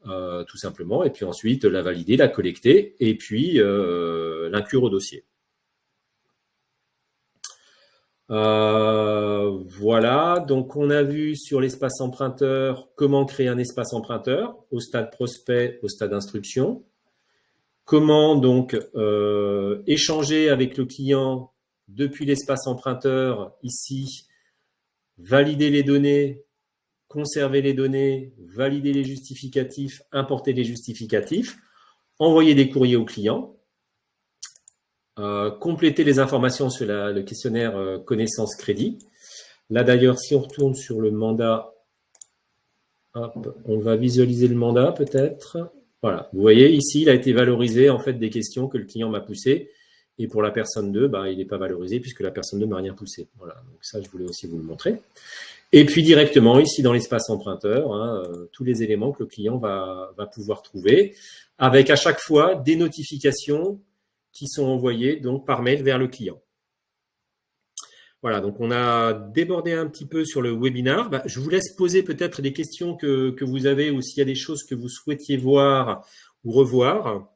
tout simplement, et puis ensuite la valider, la collecter, et puis l'inclure au dossier. Voilà, donc on a vu sur l'espace emprunteur comment créer un espace emprunteur au stade prospect, au stade instruction. Comment donc échanger avec le client depuis l'espace emprunteur ici, valider les données, conserver les données, valider les justificatifs, importer les justificatifs, envoyer des courriers au client, compléter les informations sur le questionnaire connaissance crédit. Là d'ailleurs, si on retourne sur le mandat, hop, on va visualiser le mandat peut-être. Voilà, vous voyez ici, il a été valorisé en fait des questions que le client m'a poussées. Et pour la personne 2, il n'est pas valorisé puisque la personne 2 m'a rien poussé. Voilà, donc ça, je voulais aussi vous le montrer. Et puis directement, ici dans l'espace emprunteur, tous les éléments que le client va pouvoir trouver, avec à chaque fois des notifications qui sont envoyées donc, par mail vers le client. Voilà, donc on a débordé un petit peu sur le webinaire. Je vous laisse poser peut-être des questions que vous avez ou s'il y a des choses que vous souhaitiez voir ou revoir.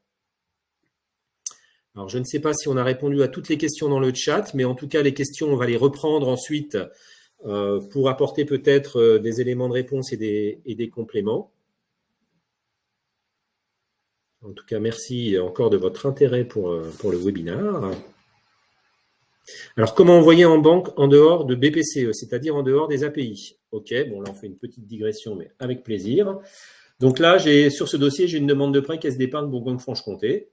Alors, je ne sais pas si on a répondu à toutes les questions dans le chat, mais en tout cas, les questions, on va les reprendre ensuite pour apporter peut-être des éléments de réponse et des compléments. En tout cas, merci encore de votre intérêt pour le webinaire. Alors, comment envoyer en banque en dehors de BPCE, c'est-à-dire en dehors des API? Ok, bon, là, on fait une petite digression, mais avec plaisir. Donc là, sur ce dossier, j'ai une demande de prêt Caisse d'épargne Bourgogne-Franche-Comté.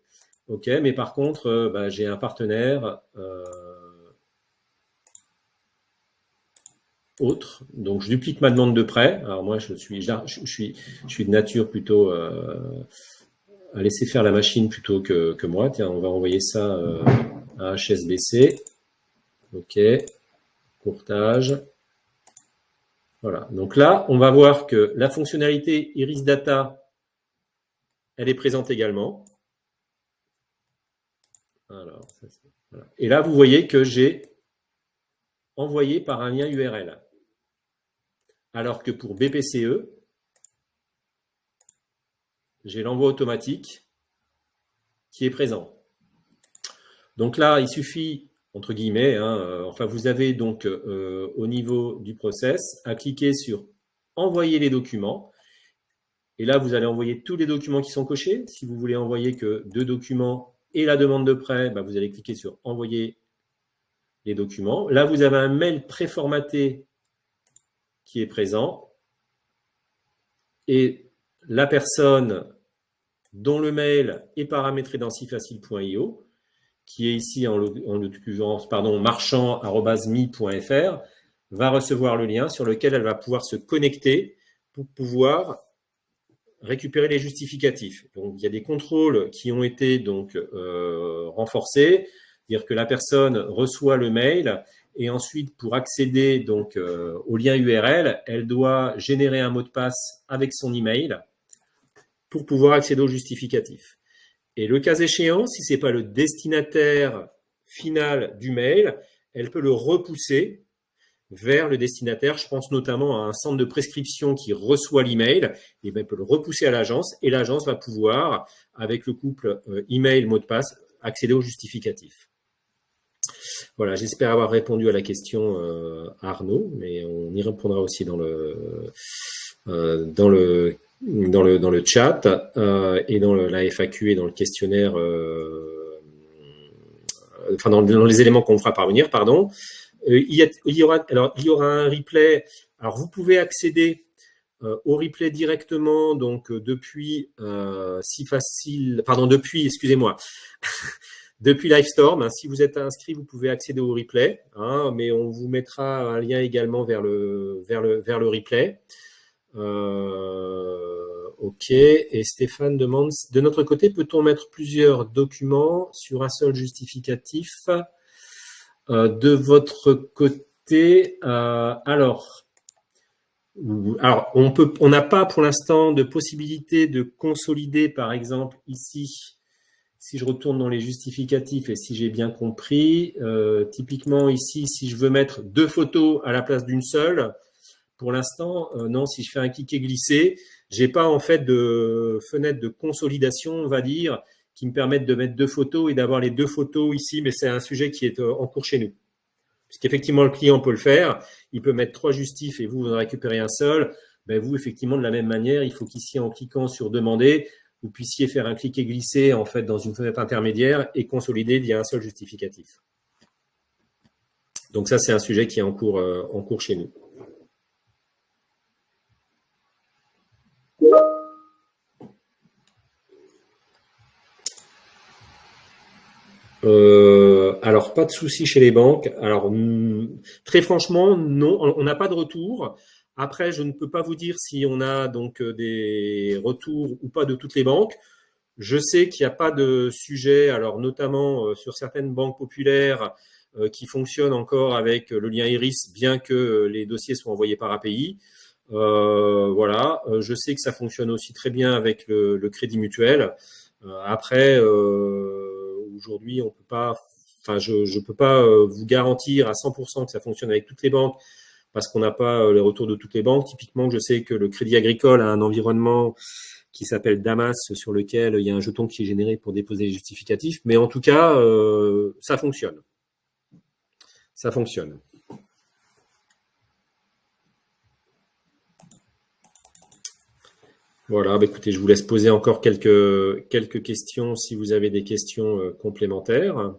Ok, mais par contre, j'ai un partenaire autre. Donc, je duplique ma demande de prêt. Alors, moi, je suis de nature plutôt à laisser faire la machine plutôt que moi. Tiens, on va envoyer ça à HSBC. Ok, courtage. Voilà. Donc là, on va voir que la fonctionnalité Iris Data, elle est présente également. Alors, voilà. Et là, vous voyez que j'ai envoyé par un lien URL. Alors que pour BPCE, j'ai l'envoi automatique qui est présent. Donc là, il suffit, entre guillemets, vous avez donc au niveau du process à cliquer sur « Envoyer les documents ». Et là, vous allez envoyer tous les documents qui sont cochés. Si vous voulez envoyer que 2 documents et la demande de prêt, vous allez cliquer sur « Envoyer les documents ». Là, vous avez un mail préformaté qui est présent. Et la personne dont le mail est paramétré dans sifacile.io, qui est ici en l'occurrence, marchand@mi.fr, va recevoir le lien sur lequel elle va pouvoir se connecter pour pouvoir récupérer les justificatifs. Donc, il y a des contrôles qui ont été donc renforcés, c'est-à-dire que la personne reçoit le mail et ensuite, pour accéder donc au lien URL, elle doit générer un mot de passe avec son email pour pouvoir accéder au justificatif. Et le cas échéant, si ce n'est pas le destinataire final du mail, elle peut le repousser vers le destinataire. Je pense notamment à un centre de prescription qui reçoit l'email, et bien, peut le repousser à l'agence, et l'agence va pouvoir, avec le couple email, mot de passe, accéder au justificatif. Voilà, j'espère avoir répondu à la question Arnaud, mais on y répondra aussi dans le chat et dans la FAQ et dans le questionnaire, enfin dans les éléments qu'on fera parvenir, pardon. Il y aura un replay. Alors vous pouvez accéder au replay directement, donc depuis depuis Livestorm. Si vous êtes inscrit, vous pouvez accéder au replay, mais on vous mettra un lien également vers le replay. Ok, et Stéphane demande, de notre côté, peut-on mettre plusieurs documents sur un seul justificatif? De votre côté, alors on n'a pas pour l'instant de possibilité de consolider, par exemple, ici, si je retourne dans les justificatifs et si j'ai bien compris, typiquement ici, si je veux mettre 2 photos à la place d'une seule, pour l'instant, non, si je fais un clic et glisser, j'ai pas en fait de fenêtre de consolidation, on va dire, qui me permettent de mettre 2 photos et d'avoir les 2 photos ici, mais c'est un sujet qui est en cours chez nous. Puisqu'effectivement, le client peut le faire, il peut mettre 3 justifs et vous en récupérez un seul. Ben vous, effectivement, de la même manière, il faut qu'ici, en cliquant sur demander, vous puissiez faire un clic et glisser en fait dans une fenêtre intermédiaire et consolider via un seul justificatif. Donc ça, c'est un sujet qui est en cours chez nous. Alors, pas de souci chez les banques. Alors, très franchement, non, on n'a pas de retour. Après, je ne peux pas vous dire si on a donc des retours ou pas de toutes les banques. Je sais qu'il n'y a pas de sujet, alors notamment sur certaines banques populaires qui fonctionnent encore avec le lien Iris, bien que les dossiers soient envoyés par API. Voilà, je sais que ça fonctionne aussi très bien avec le Crédit Mutuel. Après, aujourd'hui, on peut pas, enfin, je peux pas vous garantir à 100% que ça fonctionne avec toutes les banques parce qu'on n'a pas les retours de toutes les banques. Typiquement, je sais que le Crédit Agricole a un environnement qui s'appelle Damas, sur lequel il y a un jeton qui est généré pour déposer les justificatifs. Mais en tout cas, ça fonctionne. Ça fonctionne. Voilà, bah écoutez, je vous laisse poser encore quelques questions si vous avez des questions complémentaires.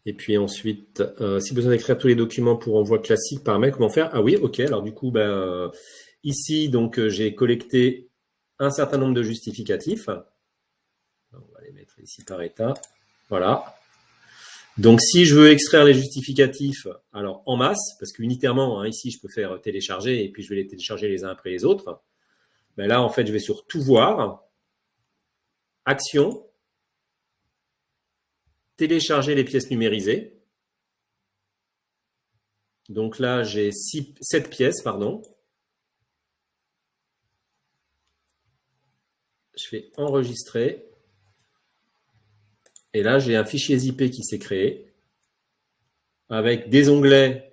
Et puis ensuite, si besoin d'écrire tous les documents pour envoi classique par mail, comment faire? Ah oui, ok. Alors du coup, ici, donc j'ai collecté un certain nombre de justificatifs. On va les mettre ici par état. Voilà. Donc si je veux extraire les justificatifs, alors en masse, parce qu'unitairement, ici, je peux faire télécharger et puis je vais les télécharger les uns après les autres. Ben là, en fait, je vais sur tout voir, action, télécharger les pièces numérisées. Donc là, j'ai 7 pièces, pardon. Je fais enregistrer. Et là, j'ai un fichier zip qui s'est créé avec des onglets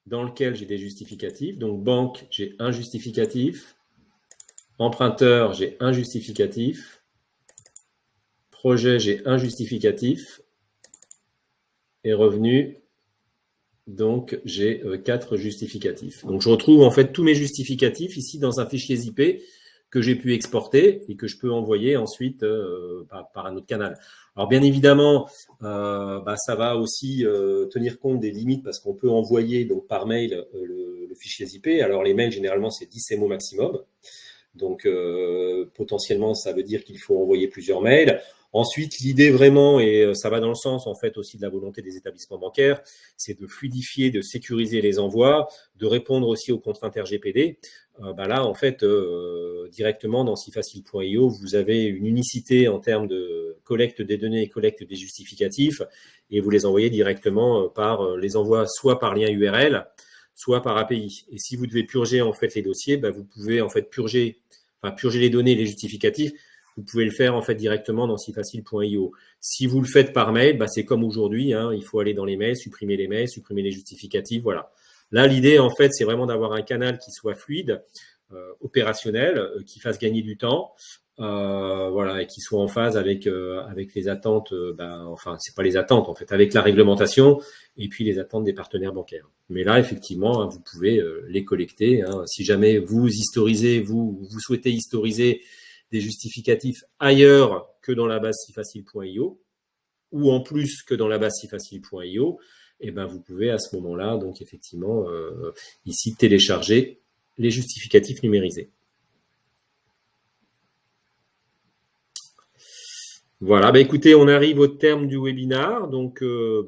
dans lesquels j'ai des justificatifs. Donc, banque, j'ai un justificatif. Emprunteur, j'ai un justificatif. Projet, j'ai un justificatif. Et revenu, donc j'ai 4 justificatifs. Donc, je retrouve en fait tous mes justificatifs ici dans un fichier zip que j'ai pu exporter et que je peux envoyer ensuite par un autre canal. Alors bien évidemment, ça va aussi tenir compte des limites parce qu'on peut envoyer donc par mail le fichier zip. Alors les mails généralement c'est 10 MO maximum. Donc potentiellement ça veut dire qu'il faut envoyer plusieurs mails. Ensuite, l'idée vraiment, et ça va dans le sens en fait aussi de la volonté des établissements bancaires, c'est de fluidifier, de sécuriser les envois, de répondre aussi aux contraintes RGPD. Là, en fait, directement dans sifacile.io, vous avez une unicité en termes de collecte des données et collecte des justificatifs, et vous les envoyez directement par les envois soit par lien URL, soit par API. Et si vous devez purger en fait les dossiers, vous pouvez en fait purger les données et les justificatifs. Vous pouvez le faire en fait directement dans sifacile.io. Si vous le faites par mail, c'est comme aujourd'hui, il faut aller dans les mails, supprimer les justificatifs, voilà. Là, l'idée en fait, c'est vraiment d'avoir un canal qui soit fluide, opérationnel, qui fasse gagner du temps, et qui soit en phase avec les attentes, c'est pas les attentes en fait, avec la réglementation et puis les attentes des partenaires bancaires. Mais là, effectivement, vous pouvez les collecter. Si jamais vous historisez, vous souhaitez historiser des justificatifs ailleurs que dans la base sifacile.io ou en plus que dans la base sifacile.io, vous pouvez à ce moment-là, donc effectivement, ici, télécharger les justificatifs numérisés. Voilà, écoutez, on arrive au terme du webinaire. Donc,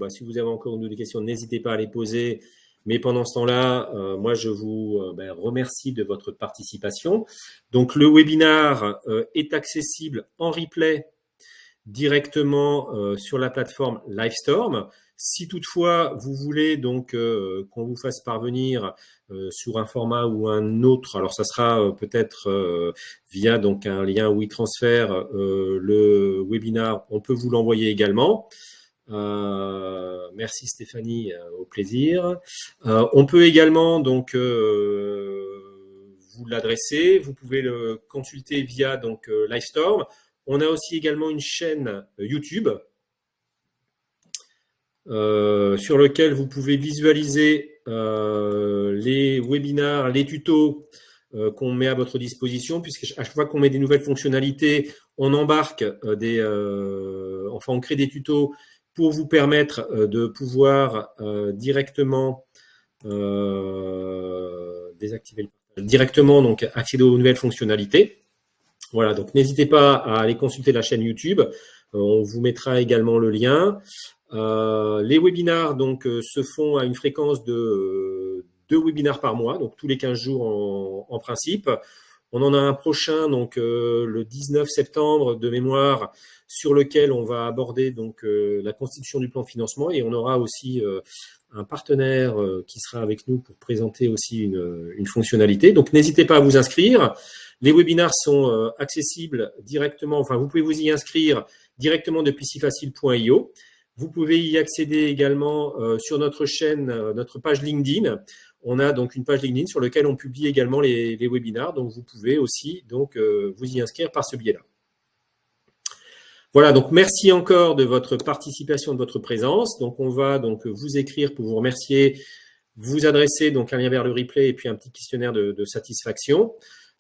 si vous avez encore des questions, n'hésitez pas à les poser. Mais pendant ce temps-là, moi, je vous remercie de votre participation. Donc, le webinaire est accessible en replay directement sur la plateforme Livestorm. Si toutefois, vous voulez donc qu'on vous fasse parvenir sur un format ou un autre, alors ça sera peut-être via donc un lien WeTransfer, le webinaire, on peut vous l'envoyer également. Merci Stéphanie, au plaisir. On peut également donc vous l'adresser. Vous pouvez le consulter via donc Livestorm. On a aussi également une chaîne YouTube sur lequel vous pouvez visualiser les webinaires, les tutos qu'on met à votre disposition, puisque à chaque fois qu'on met des nouvelles fonctionnalités, on embarque on crée des tutos pour vous permettre de pouvoir directement donc accéder aux nouvelles fonctionnalités. Voilà, donc n'hésitez pas à aller consulter la chaîne YouTube. On vous mettra également le lien. Les webinaires donc se font à une fréquence de 2 webinaires par mois, donc tous les 15 jours en principe. On en a un prochain donc le 19 septembre de mémoire, sur lequel on va aborder donc la constitution du plan de financement, et on aura aussi un partenaire qui sera avec nous pour présenter aussi une fonctionnalité. Donc n'hésitez pas à vous inscrire. Les webinaires sont accessibles directement, vous pouvez vous y inscrire directement depuis sifacile.io. Vous pouvez y accéder également sur notre chaîne, notre page LinkedIn. On a donc une page LinkedIn sur laquelle on publie également les webinaires, donc vous pouvez aussi donc vous y inscrire par ce biais-là. Voilà, donc merci encore de votre participation, de votre présence. Donc on va donc vous écrire pour vous remercier, vous adresser donc un lien vers le replay et puis un petit questionnaire de satisfaction.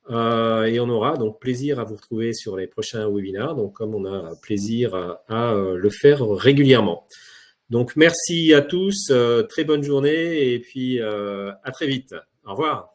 Et on aura donc plaisir à vous retrouver sur les prochains webinaires, donc comme on a plaisir à le faire régulièrement. Donc merci à tous, très bonne journée et puis à très vite. Au revoir.